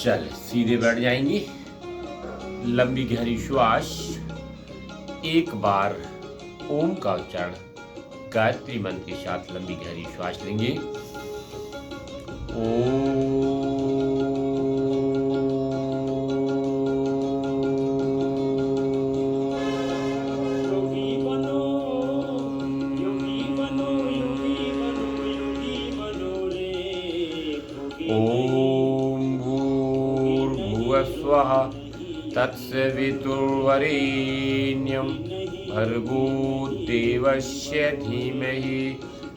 चल सीधे बैठ जाएंगे। लंबी गहरी श्वास। एक बार ओम का उच्चारण गायत्री मंत्र के साथ लंबी गहरी श्वास लेंगे। ओम भूर्भुवः स्वः तत्सवितुर्वरेण्यं भर्गो देवस्य धीमहि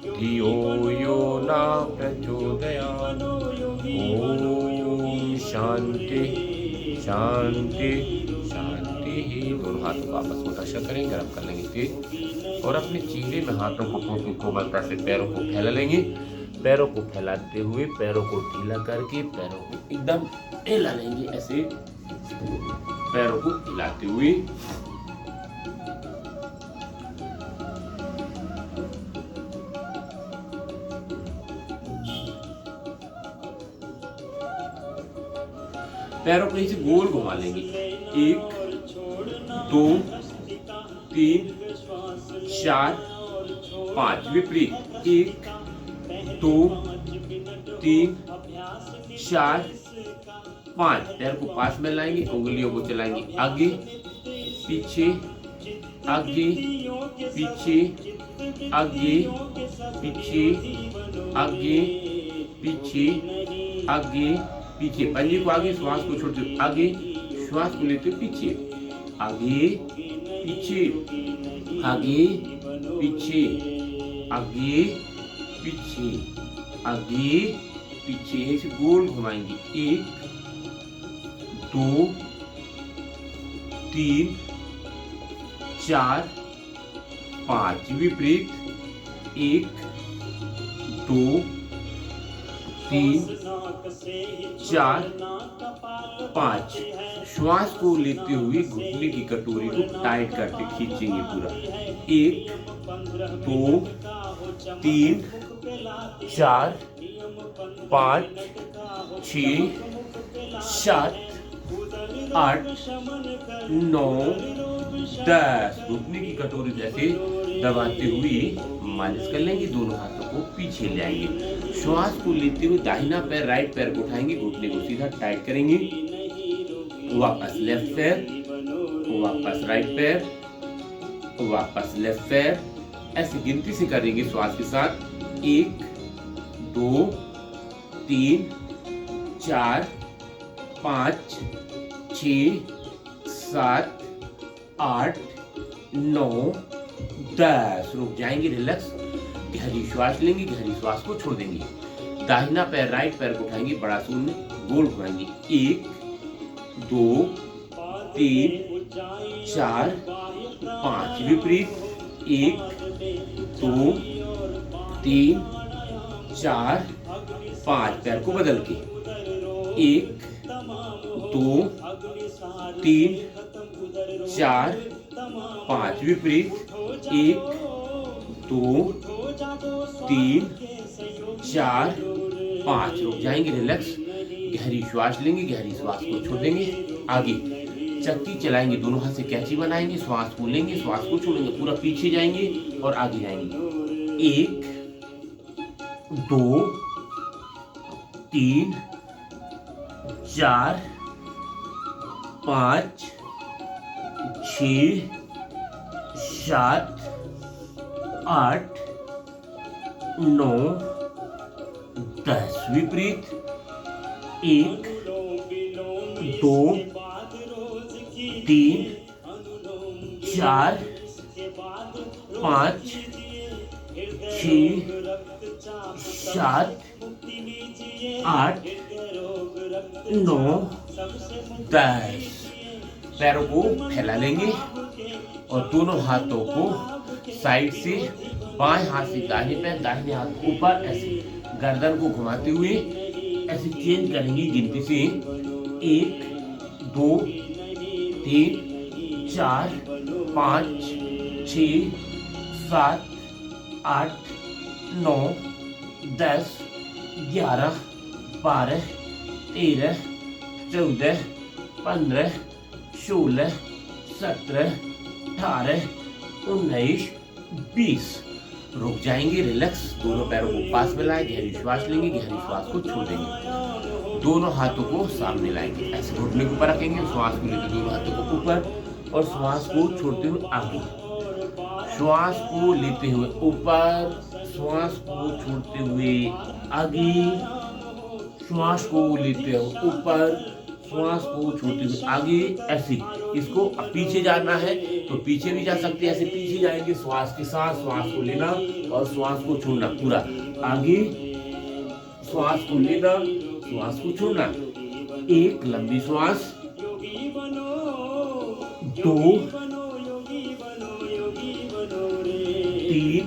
धियो यो न प्रचोदयात्। ओम शांति शांति शांति। दोनों हाथों को आपस में घर्षण करें, गर्म कर लेंगे तेज और अपने चेहरे में हाथों को कोमलता से पैरों को फैला लेंगे। पैरों को फैलाते हुए पैरों को ढीला करके पैरों को एकदम हिला लेंगे। ऐसे पैरों को हिलाते हुए पैरों को ऐसे गोल घुमा लेंगे। 1 2 3 4 5 विपरीत। 1 2 3 4 5। पैर को पास में लाएंगे, उंगलियों को चलाएंगे आगे पीछे आगे पीछे आगे पीछे आगे पीछे आगे पीछे। पंजे को आगे, श्वास को छोड़ते हुए आगे, श्वास को लेते हुए पीछे आगे पीछे आगे पीछे आगे पीछे आगे पीछे। ऐसे गोल घुमाएंगे। 1 2 3 4 5 विपरीत। 1 2 3 4 5। श्वास को लेते हुए घुटने की कटोरी को टाइट करके खींचेंगे पूरा। 1 2 3 4 5 6 7 8 9 10। घुटने की कटोरी जैसे दबाते हुए मालिश कर लेंगे। दोनों हाथों को पीछे ले आएंगे। श्वास को लेते हुए दाहिना पैर राइट पैर को उठाएंगे, घुटने को सीधा टाइट करेंगे। वापस लेफ्ट पैर, वापस राइट पैर, वापस लेफ्ट पैर। ऐसे गिनती से करेंगे श्वास के साथ। 1 2 3 4 5 6 7 8 9 10। रुक जाएंगे, रिलैक्स। गहरी श्वास लेंगे, गहरी श्वास को छोड़ देंगे। दाहिना पैर राइट पैर को उठाएंगे, बड़ा शून्य गोल घुमाएंगे। 1 2 3 4 5 विपरीत। 1 2 3 4 5। पैर को बदल के 1 2 3 4 5 विपरीत। 1 2 3 4 5। रुक जाएंगे, रिलैक्स। गहरी श्वास लेंगे, गहरी श्वास को छोड़ देंगे। आगे चक्की चलाएंगे, दोनों हाथ से कैंची बनाएंगे। श्वास को लेंगे, श्वास को छोड़ेंगे, पूरा पीछे जाएंगे और आगे जाएंगे। 1 2 3 4 5 6 7 8 9 10 विपरीत। 1 2 3 4 5 6 7 8 9 10। पैरों को फैला लेंगे और दोनों हाथों को साइड से, बाएं हाथ से दाहिने पैर, दाहिने हाथ ऊपर, ऐसे गर्दन को घुमाते हुए ऐसे चेंज करेंगे गिनती से। 1 2 3 4 5 6 7 8 9 10 11 12 13 14, 15, 16, 17, 18, 19, 20। रुक जाएंगे, रिलैक्स। दोनों पैरों को पास में लाएं, गहरी श्वास लेंगे, गहरी श्वास को छोड़ देंगे। दोनों हाथों को सामने लाएंगे, ऐसे घुटने के ऊपर रखेंगे, श्वास को लेते दोनों हाथों को ऊपर और श्वास को छोड़ते हुए आगे। श्वास को लेते हुए ऊपर, श्वास को छोड़ते हुए आगे, श्वास को लेते हुए ऊपर, श्वास को छोड़ते हुए आगे। ऐसे इसको अब पीछे जाना है तो पीछे भी जा सकते हैं, ऐसे पीछे जाएंगे श्वास के साथ, श्वास को लेना और श्वास को छोड़ना, पूरा आगे श्वास को लेना, श्वास को छोड़ना। एक लंबी श्वास, 2, 3,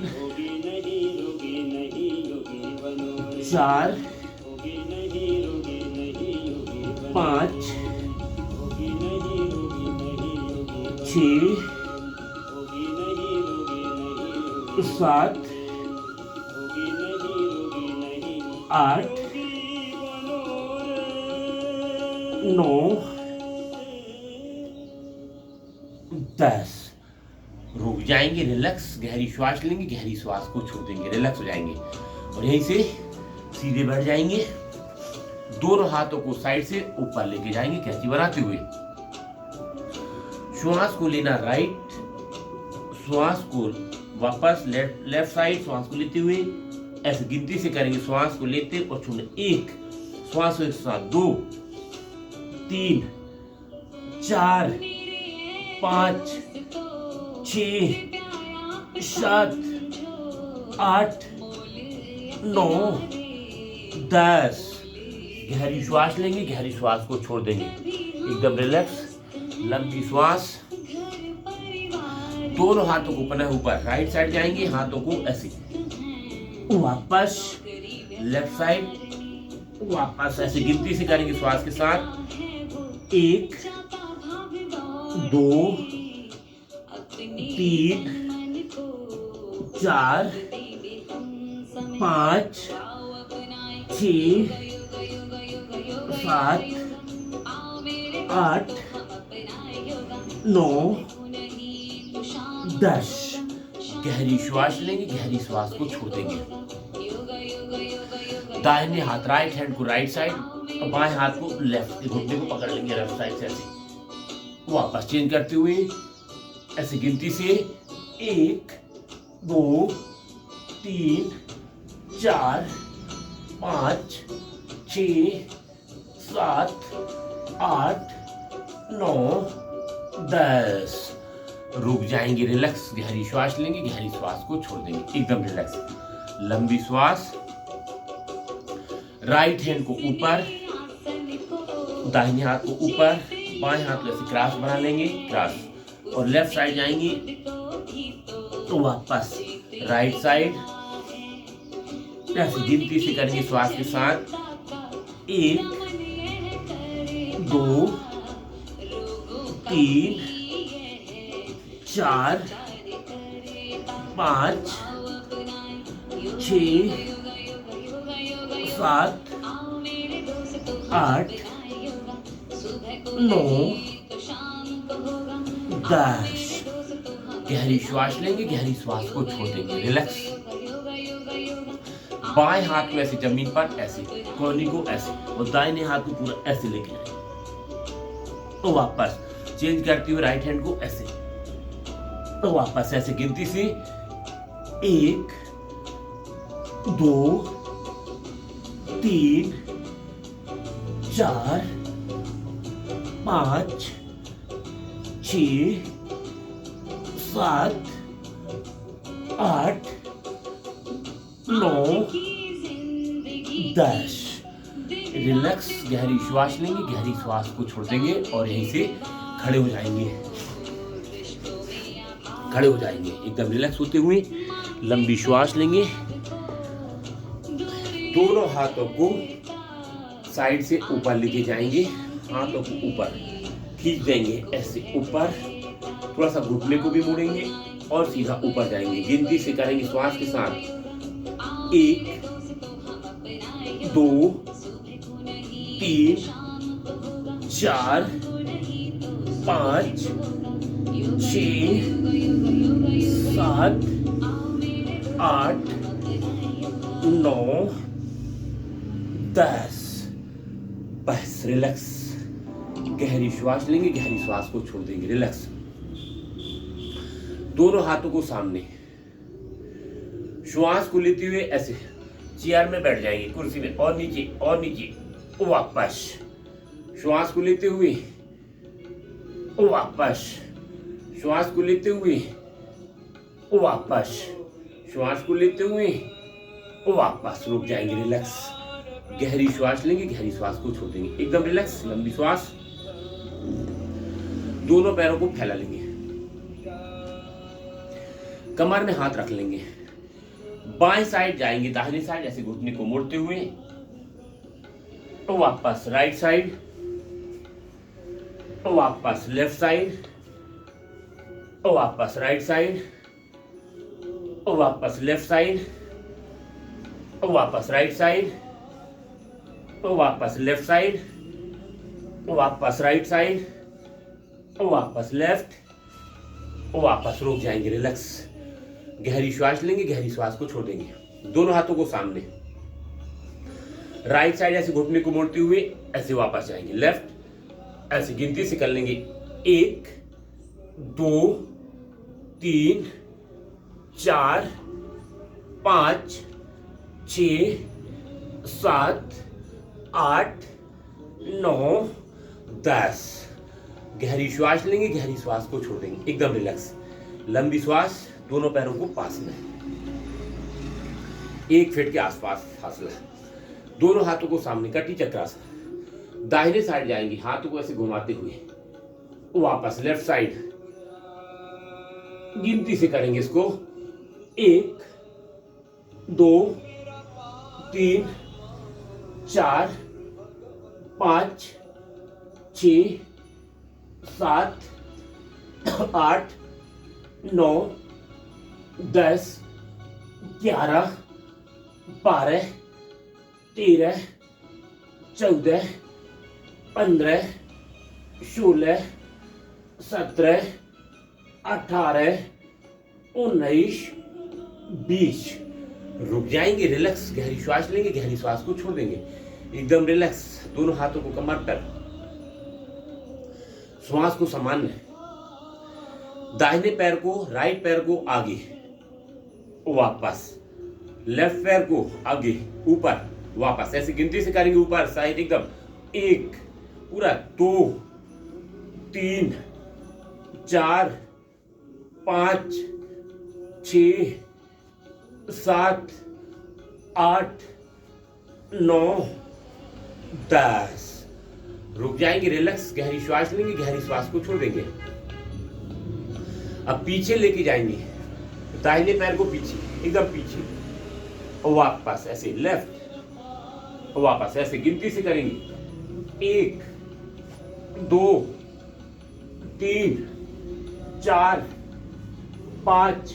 4, 5, 6, 7, 8, 9, 10। रुक जाएंगे, रिलैक्स। गहरी श्वास लेंगे, गहरी श्वास को छोड़ देंगे, रिलैक्स हो जाएंगे और यहीं से सीधे बैठ जाएंगे। दोनों हाथों को साइड से ऊपर लेके जाएंगे कैंची बनाते हुए। श्वास को लेना राइट, श्वास को वापस लेफ्ट साइड, श्वास को लेते हुए ऐसे गिनती से करेंगे, श्वास को लेते और छोड़ना। 1, श्वास को एक साथ 2, 3, 4, 5, 6, 7, 8, 9, 10। गहरी श्वास लेंगे, गहरी श्वास को छोड़ देंगे, एकदम रिलैक्स। लंबी श्वास। दोनों हाथों को पुनः ऊपर राइट साइड जाएंगे, हाथों को ऐसे वापस लेफ्ट साइड, वापस ऐसे गिनती से करेंगे श्वास के साथ। 1, 2, 3, 4, 5, 6, 7, 8, 9, 10। गहरी श्वास लेंगे, गहरी श्वास को छोड़ देंगे। दाहिने हाथ राइट हैंड को राइट साइड और बाएं हाथ को लेफ्ट, घुटने को पकड़ लेंगे लेफ्ट साइड से ऐसे। वापस चेंज करते हुए ऐसे गिनती से 1, 2, 3, 4, 5, 6, 7, 8, 9, 10। रुक जाएंगे, रिलैक्स। गहरी श्वास लेंगे, गहरी श्वास को छोड़ देंगे, एकदम रिलैक्स। लंबी श्वास। राइट हैंड को ऊपर, दाहिने हाथ को ऊपर, बाएं हाथ को ऐसे क्रॉस बना लेंगे, क्रॉस और लेफ्ट साइड जाएंगे तो वापस राइट साइड ऐसे गिनती से करेंगे श्वास के साथ। 1, 2, 3, 4, 5, 6, 7, 8, 9, 10। गहरी श्वास लेंगे, गहरी श्वास को छोड़ देंगे, रिलैक्स। बाएं हाथ को ऐसे जमीन पर ऐसे, कोहनी को ऐसे और दाहिने हाथ को पूरा ऐसे लेके जाएं। तो वापस चेंज करते हुए राइट हैंड को ऐसे, तो वापस ऐसे गिनती से 1, 2, 3, 4, 5, 6, 7, 8, 9, 10। रिलैक्स। गहरी श्वास लेंगे, गहरी श्वास को छोड़ देंगे और यहीं से खड़े हो जाएंगे, खड़े हो जाएंगे एकदम रिलैक्स होते हुए। लंबी श्वास लेंगे, दोनों हाथों को साइड से ऊपर लेके जाएंगे, हाथों को ऊपर खींच देंगे ऐसे ऊपर, थोड़ा सा घुटने को भी मोड़ेंगे और सीधा ऊपर जाएंगे। गिनती से करेंगे श्वास के साथ। 1, 2, 3, 4 5 6 7 8 9 10। बस रिलैक्स। गहरी श्वास लेंगे, गहरी श्वास को छोड़ देंगे। रिलैक्स। दोनों हाथों को सामने, श्वास को लेते हुए ऐसे चेयर में बैठ जाएंगे, कुर्सी में, और नीचे और नीचे, वापस। श्वास को लेते हुए वापस, श्वास को लेते हुए वापस, श्वास को लेते हुए वापस। रुक जाएंगे, रिलैक्स। गहरी श्वास लेंगे, गहरी श्वास को छोड़ देंगे। एकदम रिलैक्स, लंबी श्वास। दोनों पैरों को फैला लेंगे, कमर में हाथ रख लेंगे, बाएं साइड जाएंगे, दाहिनी साइड ऐसे घुटने को मोड़ते हुए वापस। राइट साइड, वापस लेफ्ट साइड, वापस राइट साइड, वापस लेफ्ट साइड, वापस राइट साइड, वापस लेफ्ट साइड, वापस राइट साइड, वापस लेफ्ट, वापस। रुक जाएंगे, रिलैक्स। गहरी श्वास लेंगे, गहरी श्वास को छोड़ देंगे। दोनों हाथों को सामने, राइट साइड ऐसे घुटने को मोड़ते हुए ऐसे वापस जाएंगे। लेफ्ट ऐसे गिनती से कर लेंगे, 1 2 3 4 5 6 7 8 9 10। गहरी श्वास लेंगे, गहरी श्वास को छोड़ देंगे। एकदम रिलैक्स, लंबी श्वास। दोनों पैरों को पास में, 1 फीट के आसपास फासला। दोनों हाथों को सामने, कटी चक्रासन। दाहिने साइड जाएंगे, हाथों को ऐसे घुमाते हुए वापस। लेफ्ट साइड गिनती से करेंगे इसको, 1 2 3 4 5 6 7 8 9 10 11 12 13 14 15 16 17 18 19 20। रुक जाएंगे, रिलैक्स। गहरी श्वास लेंगे, गहरी श्वास को छोड़ देंगे। एकदम रिलैक्स। दोनों हाथों को कमर पर, श्वास को सामान्य। दाहिने पैर को, राइट पैर को आगे, वापस। लेफ्ट पैर को आगे, ऊपर, वापस। ऐसे गिनती से करेंगे, ऊपर साइड एकदम। 1 पूरा, 2 3 4 5 6 7 8 9 10। रुक जाएंगे, रिलैक्स। गहरी श्वास लेंगे, गहरी श्वास को छोड़ देंगे। अब पीछे लेके जाएंगे, दाहिने पैर को पीछे, एकदम पीछे, वापस। ऐसे लेफ्ट, वापस। ऐसे गिनती से करेंगे, 1 2 3 4 5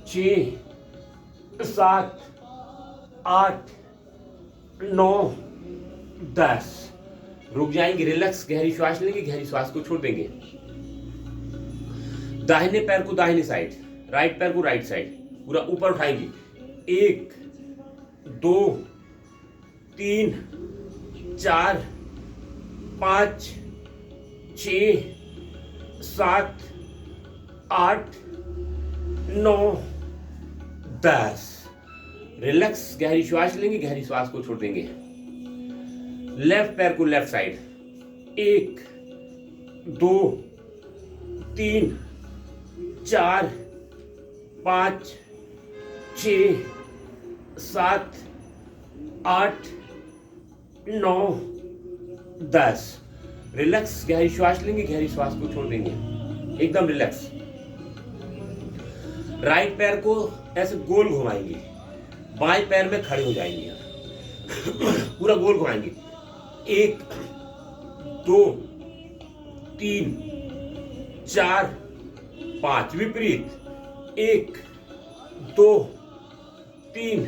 6 7 8 9 10। रुक जाएंगे, रिलैक्स। गहरी श्वास लेंगे, गहरी श्वास को छोड़ देंगे। दाहिने पैर को दाहिने साइड, राइट पैर को राइट साइड, पूरा ऊपर उठाएंगे। 1 2 3 4 5 6 7 8 9 10। रिलैक्स। गहरी श्वास लेंगे, गहरी श्वास को छोड़ देंगे। लेफ्ट पैर को लेफ्ट साइड, 1 2 3 4 5 6 7 8 9 10। रिलैक्स। गहरी श्वास लेंगे, गहरी श्वास को छोड़ देंगे। एकदम रिलैक्स। राइट पैर को ऐसे गोल घुमाएंगे, बाएं पैर में खड़े हो जाएंगे, पूरा गोल घुमाएंगे। 1 2 3 4 5, विपरीत। 1 2 3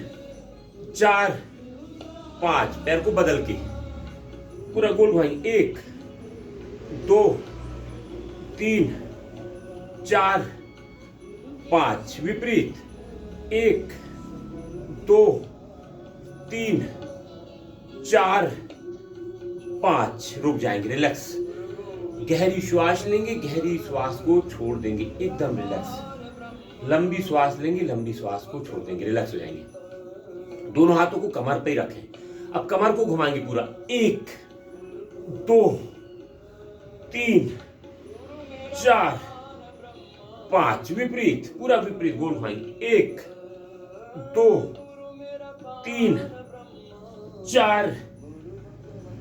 4 5, पैर को बदल के पूरा गोल घुमाएंगे। 1 2 3 4 5 विपरीत 1 2 3 4 5 रुक जाएंगे, रिलैक्स। गहरी श्वास लेंगे, गहरी श्वास को छोड़ देंगे, एकदम रिलैक्स। लंबी श्वास लेंगे, लंबी श्वास को छोड़ देंगे, रिलैक्स हो जाएंगे। दोनों हाथों को कमर पे ही रखें। अब कमर को घुमाएंगे पूरा, 1 2 3 4 5 विपरीत, पूरा विपरीत गोल घुमाएंगे, 1 2 3 4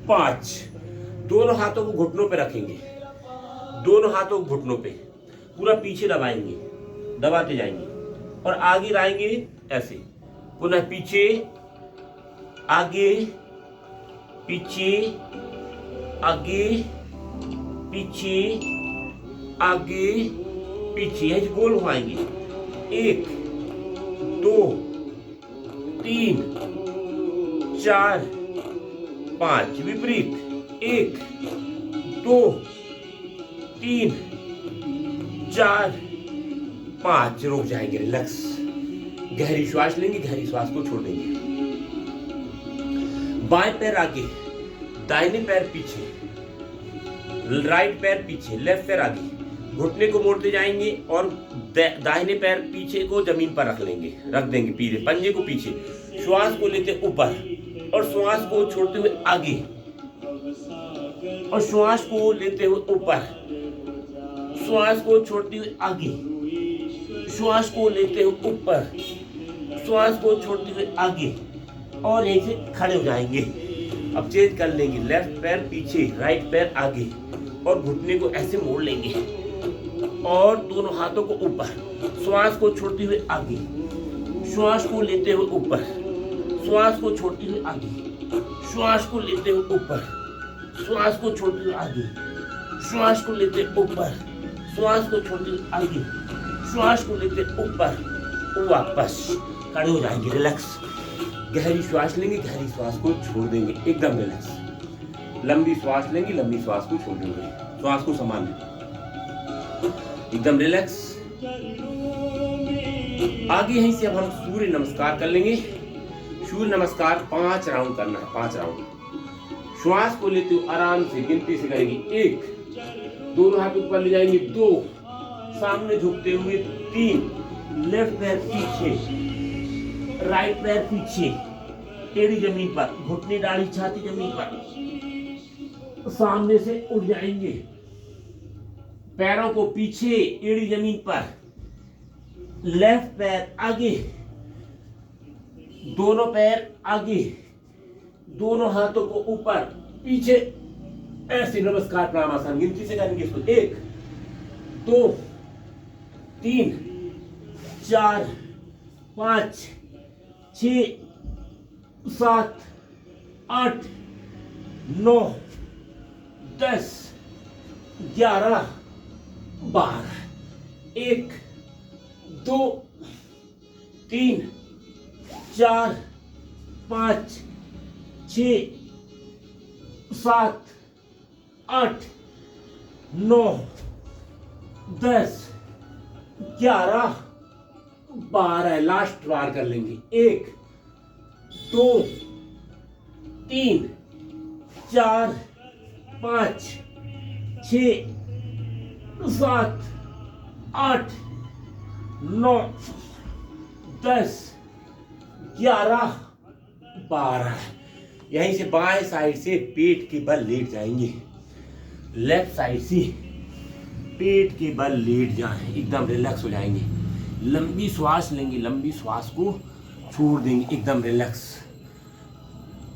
5। दोनों हाथों को घुटनों पे रखेंगे, दोनों हाथों को घुटनों पे पूरा पीछे दबाएंगे, दबाते जाएंगे और आगे लाएंगे ऐसे, पुनः पीछे आगे पीछे आगे पीछे आगे पीछे, ऐसे गोल घुमाएंगे, 1 2 3 4 5 विपरीत, 1 2 3 4 5 रुक जाएंगे, रिलैक्स। गहरी श्वास लेंगे, गहरी श्वास को छोड़ देंगे। बाएं पैर आगे, दाहिने पैर पीछे, राइट पैर पीछे, लेफ्ट पैर आगे, घुटने को मोड़ते जाएंगे और दाहिने पैर पीछे को जमीन पर रख लेंगे, रख देंगे, पीछे पंजे को पीछे, श्वास को लेते ऊपर और श्वास को छोड़ते हुए आगे और श्वास को लेते हुए ऊपर, श्वास को छोड़ते हुए आगे, श्वास को लेते हुए ऊपर, श्वास को छोड़ते हुए आगे और यहीं से खड़े हो जाएंगे। अब चेंज कर लेंगे, लेफ्ट पैर पीछे, राइट पैर आगे और घुटने को ऐसे मोड़ लेंगे और दोनों हाथों को ऊपर, श्वास को छोड़ते हुए आगे, श्वास को लेते हुए ऊपर, श्वास को छोड़ते हुए आगे, श्वास को लेते हुए ऊपर, श्वास को छोड़ते हुए आगे, श्वास को लेते ऊपर, श्वास को छोड़ते हुए आगे, श्वास को लेते ऊपर, वापस खड़े हो जाएंगे, रिलैक्स। गहरी श्वास लेंगे, गहरी श्वास को छोड़ देंगे, एकदम रिलैक्स। लंबी श्वास लेंगे, लंबी श्वास को छोड़ देंगे, श्वास को संभाल एकदम रिलैक्स। आगे यहीं से अब हम सूर्य नमस्कार कर लेंगे। सूर्य नमस्कार 5 राउंड करना है, 5 राउंड। श्वास को लेते हुए आराम से गिनती से करेंगे, 1 दोनों हाथ ऊपर ले जाएंगे, 2 सामने झुकते हुए, 3 लेफ्ट पैर पीछे, राइट पैर पीछे, एड़ी जमीन पर, घुटने डाली छाती जमीन पर, सामने से उठ जाएंगे, पैरों को पीछे, एड़ी जमीन पर, लेफ्ट पैर आगे, दोनों पैर आगे, दोनों हाथों को ऊपर पीछे, ऐसे नमस्कार प्राणायाम गिनती से करेंगे इसको, 1 2 3 4 5 6 7 8 9 10 11 12 1 2 3 4 5 6 7 8 9 10 11 12। लास्ट बार कर लेंगे, 1 2 3 4 5 6 7 8 9 10 11 12। यहीं से बाएं साइड से पेट के बल लेट जाएंगे, लेफ्ट साइड से पेट के बल लेट जाएं, एकदम रिलैक्स हो जाएंगे। लंबी श्वास लेंगे, लंबी श्वास को छोड़ देंगे, एकदम रिलैक्स।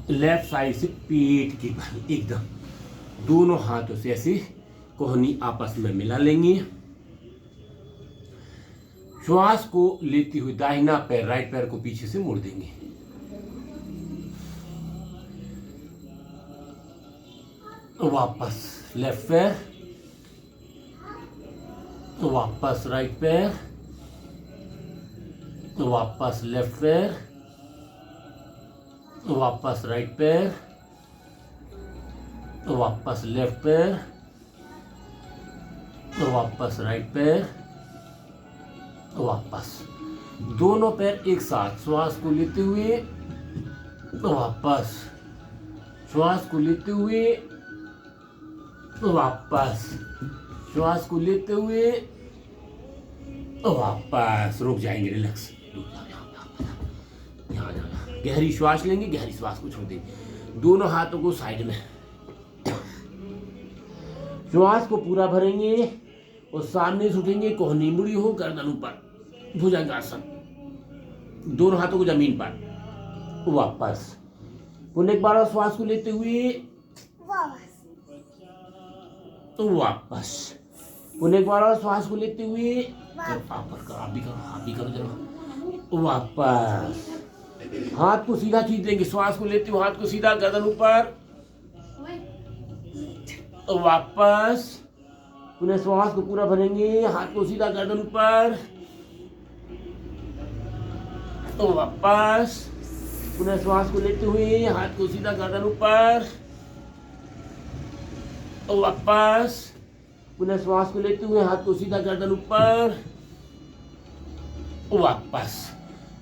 लेफ्ट साइड से पेट के बल एकदम, दोनों हाथों से ऐसे कोहनी आपस में मिला लेंगे। श्वास को लेते हुए दाहिना पैर, राइट पैर को पीछे से मोड़ देंगे। वापस लेफ्ट पैर, वापस राइट पैर, वापस लेफ्ट पैर, वापस राइट पैर, वापस लेफ्ट पैर, वापस राइट पैर, वापस दोनों पैर एक साथ, श्वास को लेते हुए वापस, श्वास को लेते हुए वापस, श्वास को लेते हुए वापस। रुक जाएंगे, रिलैक्स, यहाँ जाना, गहरी श्वास लेंगे, गहरी श्वास को छोड़ देंगे, दोनों हाथों को साइड में, श्वास को पूरा भरेंगे और सामने से उठेंगे, कोहनी मुड़ी हो, गर्दन ऊपर, भुजंगासन, दोनों हाथों को जमीन पर, वापस। पुनः एक बार और श्वास को लेते हुए वापस, पुनः एक बार और श्वास को लेते हुए, आप भी करो जरा, वापस। हाथ को सीधा खींच देंगे, श्वास को लेते हुए हाथ को सीधा, गर्दन ऊपर, वापस। पुनः श्वास को पूरा भरेंगे, हाथ को सीधा, गर्दन ऊपर, वापस। पुनः श्वास को लेते हुए हाथ को सीधा, गर्दन ऊपर, वापस। पुनः श्वास को लेते हुए हाथ को सीधा, गर्दन ऊपर, वापस।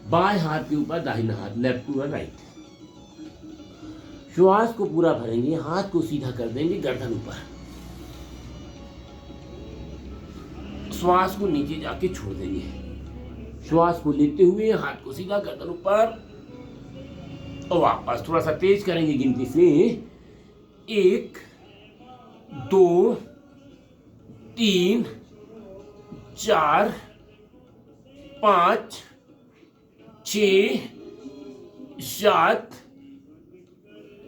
बाएं हाथ के ऊपर दाहिना हाथ, लेफ्ट टू राइट। श्वास को पूरा भरेंगे, हाथ को सीधा कर देंगे, गर्दन ऊपर, श्वास को नीचे जाके छोड़ देंगे। श्वास को लेते हुए हाथ को सीधा, गर्दन ऊपर और वापस। थोड़ा सा तेज करेंगे गिनती से, 1 2 3 4 5 6 7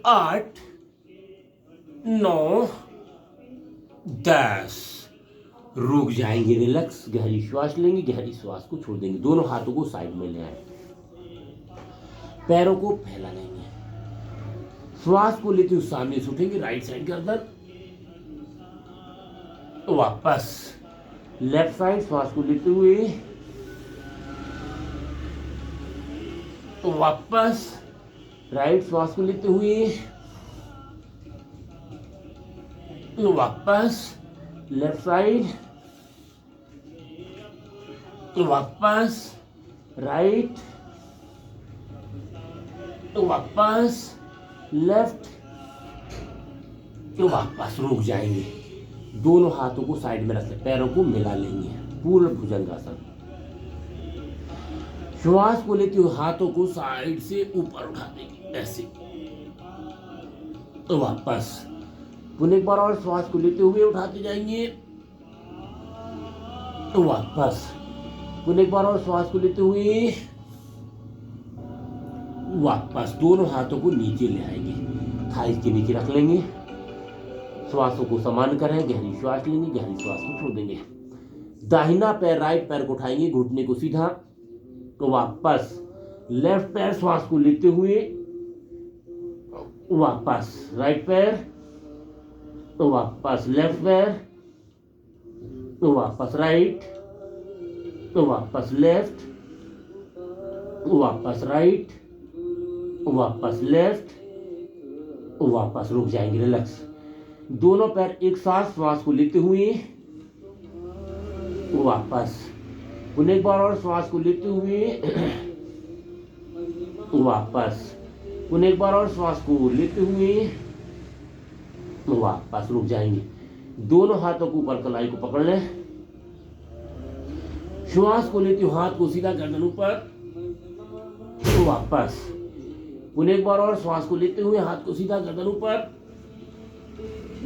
8 9 10। रुक जाएंगे, रिलैक्स, गहरी श्वास लेंगे, गहरी श्वास को छोड़ देंगे, दोनों हाथों को साइड में ले आए, पैरों को फैला लेंगे, श्वास को लेते हुए सामने से उठेंगे, राइट साइड गर्दन, वापस। लेफ्ट साइड श्वास को लेते हुए वापस, राइट श्वास को लेते हुए वापस, लेफ्ट साइड, वापस, राइट, वापस, लेफ्ट, वापस। रुक जाएंगे, दोनों हाथों को साइड में रखते, पैरों को मिला लेंगे, पूर्ण भुजंगासन। श्वास को लेते हुए हाथों को साइड से ऊपर उठा देंगे, ऐसे, वापस। पुनः एक बार और श्वास को लेते हुए उठाते जाएंगे, वापस। पुनः एक बार और श्वास को लेते हुए वापस, दोनों हाथों को नीचे ले आएंगे, थाई के नीचे रख लेंगे, श्वासों को समान करें, गहरी श्वास लेंगे, गहरी श्वास को छोड़ देंगे। दाहिना पैर राइट पैर को उठाएंगे, घुटने को सीधा, तो वापस। लेफ्ट पैर श्वास को लेते हुए वापस, राइट पैर, तो वापस, लेफ्ट पैर, तो वापस, राइट, तो वापस, लेफ्ट, वापस, राइट, वापस, लेफ्ट, वापस। रुक जाएंगे, रिलैक्स, दोनों पैर एक साथ श्वास को लेते हुए वापस। पुनः एक बार और श्वास को लेते हुए वापस। पुनः एक बार और श्वास को लेते हुए वापस। रुक जाएंगे, दोनों हाथों को ऊपर कलाई को पकड़ लें, श्वास को लेते हुए हाथ को सीधा, गर्दन ऊपर, वापस। पुनः एक बार और श्वास को लेते हुए हाथ को सीधा, गर्दन ऊपर,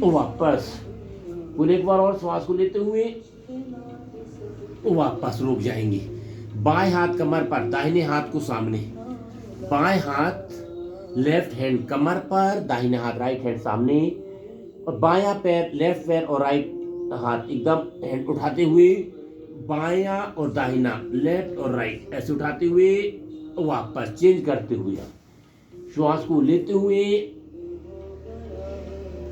वापस। पुनः एक बार और श्वास को लेते हुए वापस। रुक जाएंगे, बाएं हाथ कमर पर, दाहिने हाथ को सामने, बाएं हाथ लेफ्ट हैंड कमर पर, दाहिने हाथ राइट हैंड सामने, और बायां पैर लेफ्ट पैर और राइट हाथ एकदम हैंड उठाते हुए, बायां और दाहिना, लेफ्ट और राइट ऐसे उठाते हुए वापस, चेंज करते हुए, श्वास को लेते हुए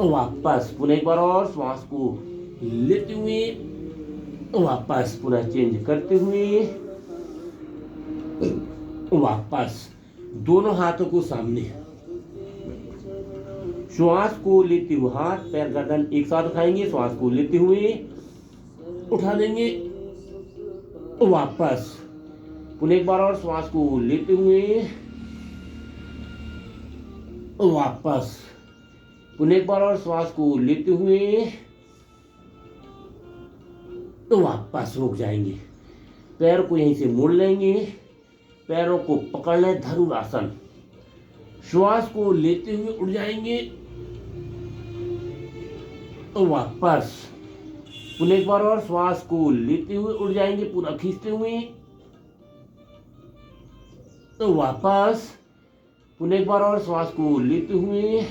वापस। पुनः एक बार और श्वास को लेते हुए वापस, पुनः चेंज करते हुए वापस, दोनों हाथों को सामने, श्वास को लेते हुए हाथ पैर गर्दन एक साथ उठाएंगे, श्वास को लेते हुए उठा देंगे, वापस। पुनः एक बार और श्वास को लेते हुए वापस। पुनः एक बार और श्वास को लेते हुए वापस। रुक जाएंगे, पैर को यहीं से मोड़ लेंगे, पैरों को पकड़ लें, धनुरासन। श्वास को लेते हुए उड़ जाएंगे, वापस। पुनः एक बार और श्वास को लेते हुए उड़ जाएंगे, पूरा खींचते हुए, वापस। पुनः एक बार और श्वास को लेते हुए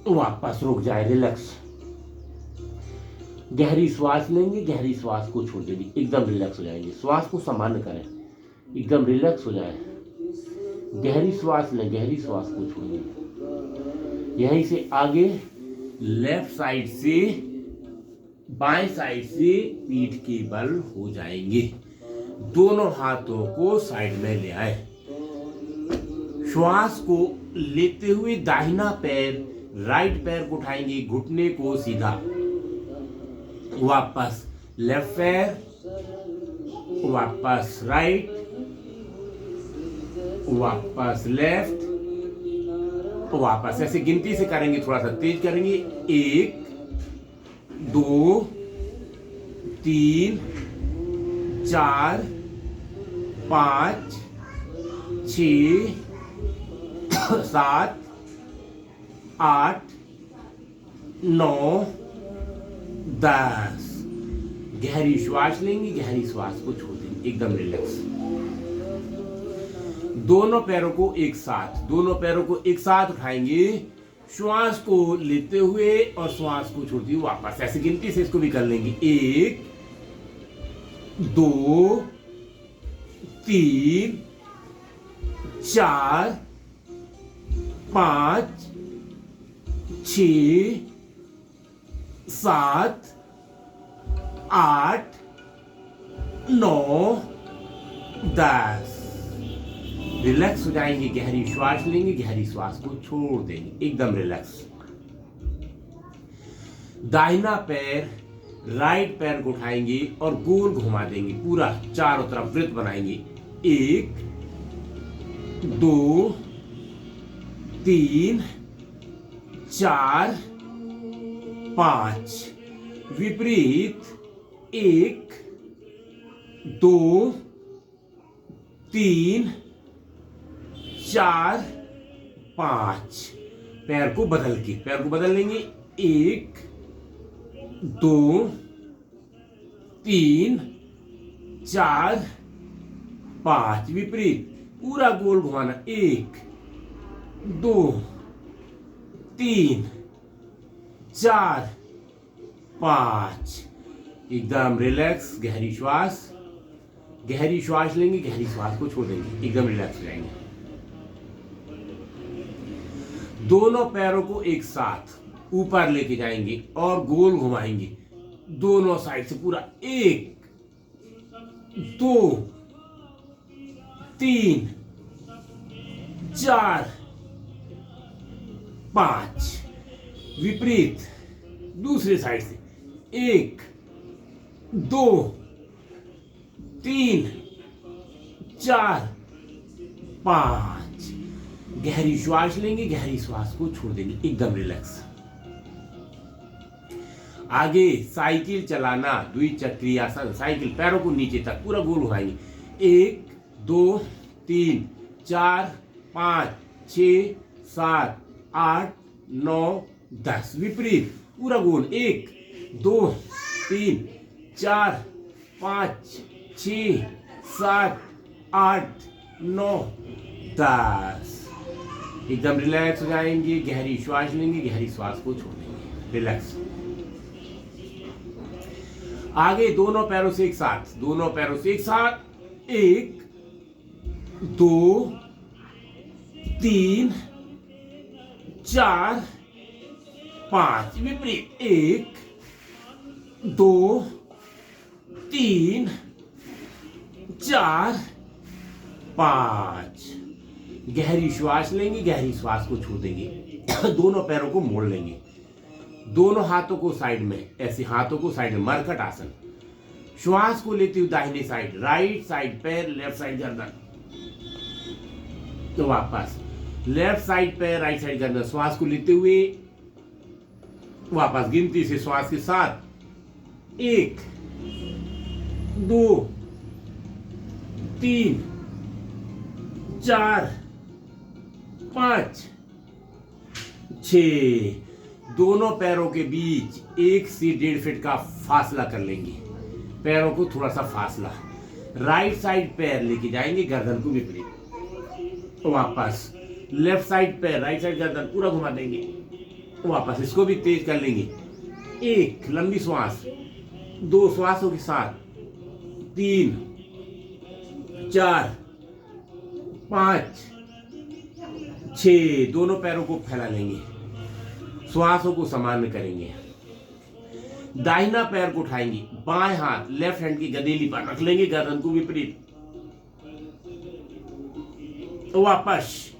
वापस। रुक जाए, रिलैक्स। गहरी श्वास लेंगे, गहरी श्वास को छोड़ देंगे, एकदम रिलैक्स हो जाएंगे। श्वास को सामान्य करें, एकदम रिलैक्स हो जाए। गहरी श्वास लें, गहरी श्वास को छोड़ देंगे। यहीं से आगे लेफ्ट साइड से बाएं साइड से पीठ के बल हो जाएंगे। दोनों हाथों को साइड में ले आए। श्वास को लेते हुए दाहिना पैर राइट पैर को उठाएंगे, घुटने को सीधा, वापस। लेफ्ट पैर, वापस राइट, वापस लेफ्ट, वापस। ऐसे गिनती से करेंगे, थोड़ा सा तेज करेंगे। 1 2 3 4 5 6 7 8 9 10। गहरी श्वास लेंगे, गहरी श्वास को छोड़ देंगे, एकदम रिलैक्स। दोनों पैरों को एक साथ, दोनों पैरों को एक साथ उठाएंगे, श्वास को लेते हुए और श्वास को छोड़ते हुए वापस। ऐसे गिनती से इसको भी कर लेंगे। 1 2 3 4 5 6 7 8 9 10। रिलैक्स हो जाएंगे, गहरी श्वास लेंगे, गहरी श्वास को छोड़ देंगे, एकदम रिलैक्स। दाहिना पैर राइट पैर को उठाएंगे और गोल घुमा देंगे, पूरा चारों तरफ वृत्त बनाएंगे। 1 2 3 4 5। विपरीत 1 2 3 4 5। पैर को बदल लेंगे। 1 2 3 4 5। विपरीत पूरा गोल घुमाना। 1 2 3 4 5। एकदम रिलैक्स। गहरी श्वास लेंगे, गहरी श्वास को छोड़ देंगे, एकदम रिलैक्स हो जाएंगे। दोनों पैरों को एक साथ ऊपर लेके जाएंगे और गोल घुमाएंगे दोनों साइड से, पूरा। 1 2 3 4 5। विपरीत दूसरे साइड से। 1 2 3 4 5। गहरी श्वास लेंगे, गहरी श्वास को छोड़ देंगे, एकदम रिलैक्स। आगे साइकिल चलाना, द्विचक्रीय आसन। साइकिल, पैरों को नीचे तक पूरा गोल घुमाएंगे। 1 2 3 4 5 6 7 8 9 10। विपरीत पूरा गोल। 1 2 3 4 5 6 7 8 9 10। एकदम रिलैक्स हो जाएंगे, गहरी श्वास लेंगे, गहरी श्वास को छोड़ देंगे, रिलैक्स। आगे दोनों पैरों से एक साथ, 1 2 3 4 5। विपरीत 1 2 3 4 5। गहरी श्वास लेंगे, गहरी श्वास को छोड़ देंगे। दोनों पैरों को मोड़ लेंगे। दोनों हाथों को साइड में, ऐसे हाथों को साइड में, मरकट आसन। श्वास को लेते हुए दाहिने साइड, राइट साइड पैर, लेफ्ट साइड गर्दन। तो वापस लेफ्ट साइड पैर, राइट साइड गर्दन। श्वास को लेते हुए वापस गिनती से श्वास के साथ 1 2 3 4 5 6। दोनों पैरों के बीच 1 से 1.5 फीट का फासला कर लेंगे। पैरों को थोड़ा सा फासला। राइट साइड पैर लेके जाएंगे गर्दन को विपरीत। वापस लेफ्ट साइड पैर, राइट साइड गर्दन पूरा घुमा देंगे। वापस इसको भी तेज कर लेंगे। 1 लंबी श्वास, 2 श्वासों के साथ, 3 4 5 6। दोनों पैरों को फैला लेंगे, श्वासों को सामान्य करेंगे। दाहिना पैर को उठाएंगे, बाएं हाथ लेफ्ट हैंड की गदेली पर रख लेंगे, गर्दन को विपरीत। वापस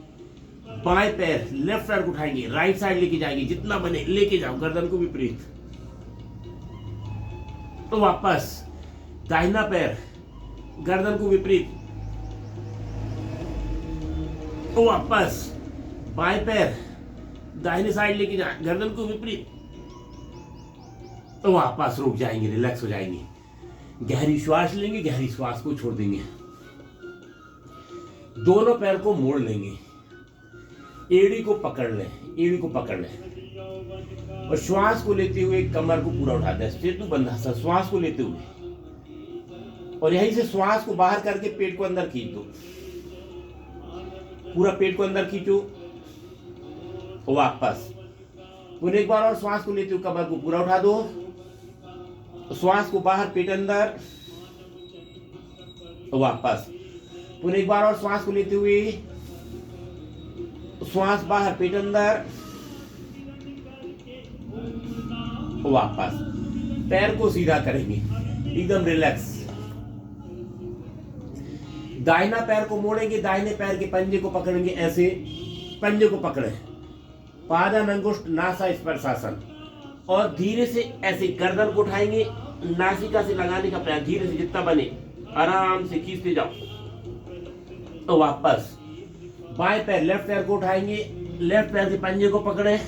बाएं पैर, लेफ्ट पैर को उठाएंगे, राइट साइड लेके जाएंगे, जितना बने लेके जाओ, गर्दन को विपरीत। तो वापस दाहिना पैर, गर्दन को विपरीत। तो वापस बाएं पैर दाहिने साइड लेके जाए, गर्दन को विपरीत। तो वापस रुक जाएंगे, रिलैक्स हो जाएंगे। गहरी श्वास लेंगे, गहरी श्वास को छोड़ देंगे। दोनों पैर को मोड़ लेंगे, एड़ी को पकड़ लें, एड़ी को पकड़ लें और श्वास को लेते हुए कमर को पूरा उठा दें, सेतु बंधासन। श्वास को लेते हुए और यहीं से श्वास को बाहर करके पेट को अंदर खींच दो, पूरा पेट को अंदर खींचो। वापस पुनः एक बार और श्वास को लेते हुए कमर को पूरा उठा दो, श्वास को बाहर, पेट अंदर। वापस पुनः एक बार और श्वास को लेते हुए, श्वास बाहर, पेट अंदर। वापस पैर को सीधा करेंगे, एकदम रिलैक्स। दाहिना पैर को मोड़ेंगे, दाहिने पैर के पंजे को पकड़ेंगे, ऐसे पंजे को पकड़े, पादानंगुष्ठ नासा स्पर्शासन। और धीरे से ऐसे गर्दन को उठाएंगे, नासिका से लगाने का प्रयास, धीरे से जितना बने आराम से खींचते जाओ। तो वापस बाएं पैर, लेफ्ट पैर को उठाएंगे, लेफ्ट पैर के पंजे को पकड़े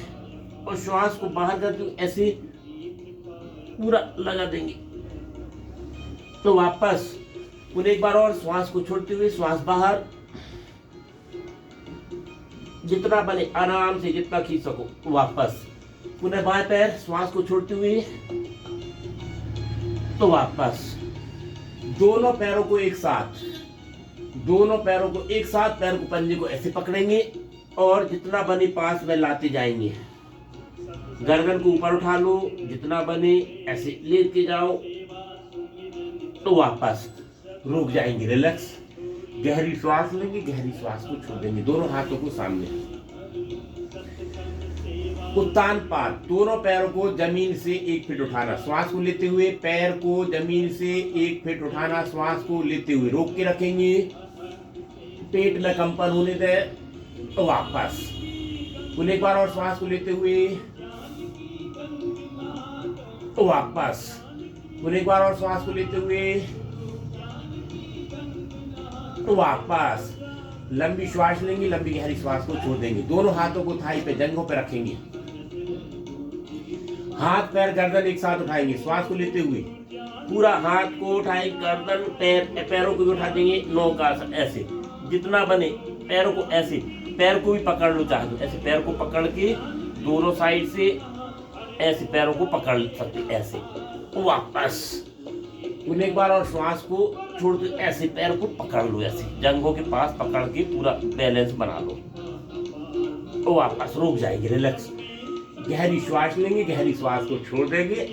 और श्वास को बाहर करके ऐसे पूरा लगा देंगे। तो वापस पुनः एक बार और श्वास को छोड़ते हुए, श्वास बाहर, जितना बने आराम से, जितना खींच सको। वापस पुनः बाएं पैर, श्वास को छोड़ते हुए। तो वापस दोनों पैरों को एक साथ, दोनों पैरों को एक साथ, पैर को पंजे को ऐसे पकड़ेंगे और जितना बने पास में लाते जाएंगे। गर्दन को ऊपर उठा लो, जितना बने ऐसे लेके जाओ। तो वापस रुक जाएंगे, रिलैक्स। गहरी श्वास लेंगे, गहरी श्वास को छोड़ देंगे, दोनों हाथों को सामने। उत्तान पाद, दोनों पैरों को जमीन से 1 फीट उठाना, श्वास को लेते हुए पैर को जमीन से 1 फीट उठाना, श्वास को लेते हुए रोक के रखेंगे, पेट में कंपन होने दें। तो वापस पुनः एक बार और श्वास को लेते हुए, तो वापस पुनः एक बार और श्वास को लेते हुए, तो वापस लंबी श्वास लेंगे, लंबी गहरी श्वास को छोड़ देंगे। दोनों हाथों को थाई पे, जंघों पे रखेंगे, हाथ पैर गर्दन एक साथ उठाएंगे, श्वास को लेते हुए पूरा हाथ को उठाएं, गर्दन पैरों को भी उठा देंगे, नौका ऐसे जितना बने, पैरों को ऐसे, पैर को भी पकड़ लो चाहे तो, ऐसे पैर को पकड़ के दोनों साइड से ऐसे पैरों को पकड़ सकते, ऐसे। वापस उन्हें एक बार और श्वास को छोड़ के ऐसे पैर को पकड़ लो, ऐसे जंघों के पास पकड़ के पूरा बैलेंस बना लो। तो वापस रुक जाएंगे, रिलैक्स। गहरी श्वास लेंगे, गहरी श्वास को छोड़ देंगे।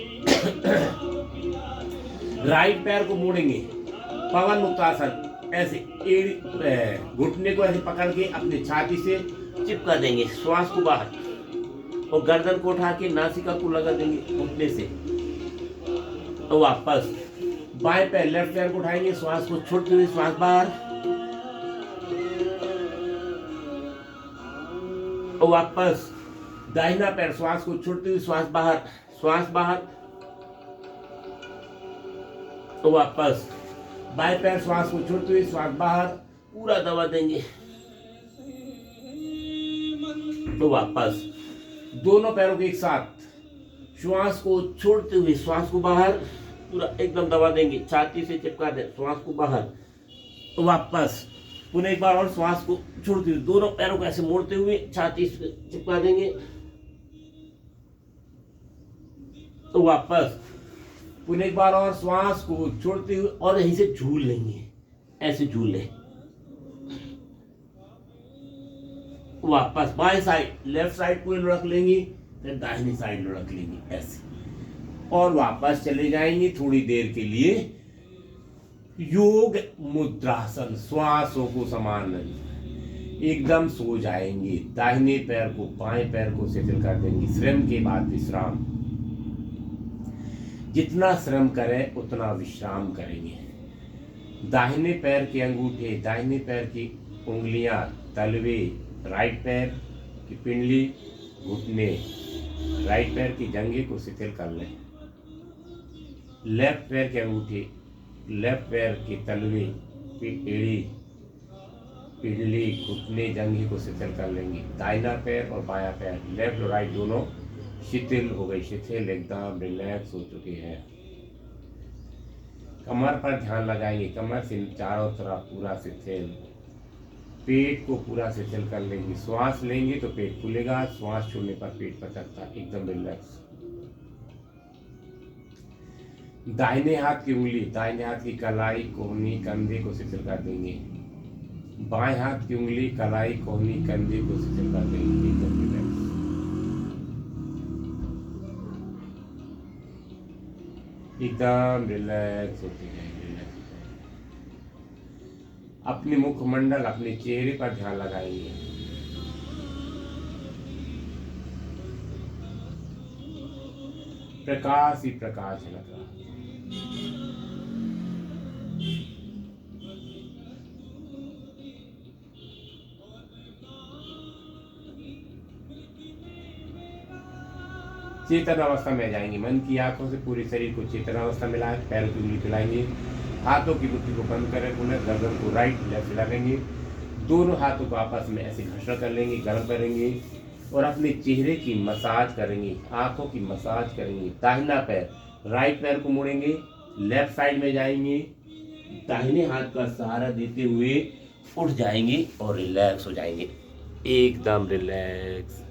राइट पैर को मोड़ेंगे, पवन मुक्तासन, ऐसे घुटने को ऐसे पकड़ के अपने छाती से चिपका देंगे, श्वास को बाहर और गर्दन को उठा के नासिका को लगा देंगे घुटने से। तो वापस बाएं पैर, लेफ्ट पैर को उठाएंगे, श्वास को छोड़ते हुए, श्वास बाहर। तो वापस दाहिना पैर श्वास को छोड़ते हुए श्वास बाहर, श्वास बाहर, तो वापस बाएं पैर श्वास को छोड़ते हुए श्वास बाहर, पूरा दबा देंगे, तो वापस दोनों पैरों के एक साथ श्वास को छोड़ते हुए श्वास को बाहर, पूरा एकदम दबा देंगे, छाती से चिपका दें श्वास को बाहर, तो वापस पुनः एक बार और श्वास को छोड़ते हुए दोनों पैरों को ऐसे मोड़ते हुए छाती से चिपका देंगे, तो वापस पुनः एक बार और श्वास को छोड़ते हुए और यहीं से झूल लेंगे, ऐसे झूल लें, वापस बाएं साइड लेफ्ट साइड को लुढ़क लेंगे, फिर दाहिनी साइड लुढ़क लेंगे ऐसे, और वापस चले जाएंगे थोड़ी देर के लिए योग मुद्रासन, श्वासों को समान नहीं, एकदम सो जाएंगे, दाहिने पैर को बाएं पैर को शिथिल कर देंगे, श्रम के बाद विश्राम, जितना श्रम करें उतना विश्राम करेंगे। दाहिने पैर के अंगूठे, दाहिने पैर की उंगलियां, तलवे, राइट पैर की पिंडली, घुटने, राइट पैर की जंघे को शिथिल कर लें। लेफ्ट पैर के अंगूठे, लेफ्ट पैर के तलवे, एड़ी, पिंडली, घुटने, जंघे को शिथिल कर लेंगे। दाहिना पैर और बायां पैर, लेफ्ट और राइट दोनों शिथिल हो गई, शिथिल एकदम रिलैक्स हो चुके हैं। कमर पर ध्यान लगाएंगे, कमर से चारों तरफ पूरा शिथिल, पेट को पूरा शिथिल कर लेंगे। श्वास लेंगे तो पेट खुलेगा, श्वास छोड़ने पर पेट पचकता, एकदम रिलैक्स। दाहिने हाथ की उंगली, दाहिने हाथ की कलाई, कोहनी, कंधे को शिथिल कर देंगे। बाएं हाथ की उंगली, कलाई, कोहनी, कंधे को शिथिल कर देंगे, एकदम रिलैक्स। एकदम रिलैक्स होते हैं, रिलैक्स। अपने मुखमंडल, अपने चेहरे पर ध्यान लगाएंगे। प्रकाश ही प्रकाश झलक रहा। चेतन अवस्था में जाएंगे, मन की आंखों से पूरे शरीर को चेतन अवस्था में लाए, पैरों की उंगली फैलाएंगे, हाथों की मुट्ठी को बंद करें, पुनः गर्दन को राइट लेफ्ट हिला लेंगे, दोनों हाथों को आपस में ऐसे घर्षण कर लेंगे, गर्म करेंगे और अपने चेहरे की मसाज करेंगे, आंखों की मसाज करेंगे। दाहिना पैर, राइट पैर को मोड़ेंगे, लेफ्ट साइड में जाएंगे, दाहिने हाथ का सहारा देते हुए उठ जाएंगे और रिलैक्स हो जाएंगे, एकदम रिलैक्स।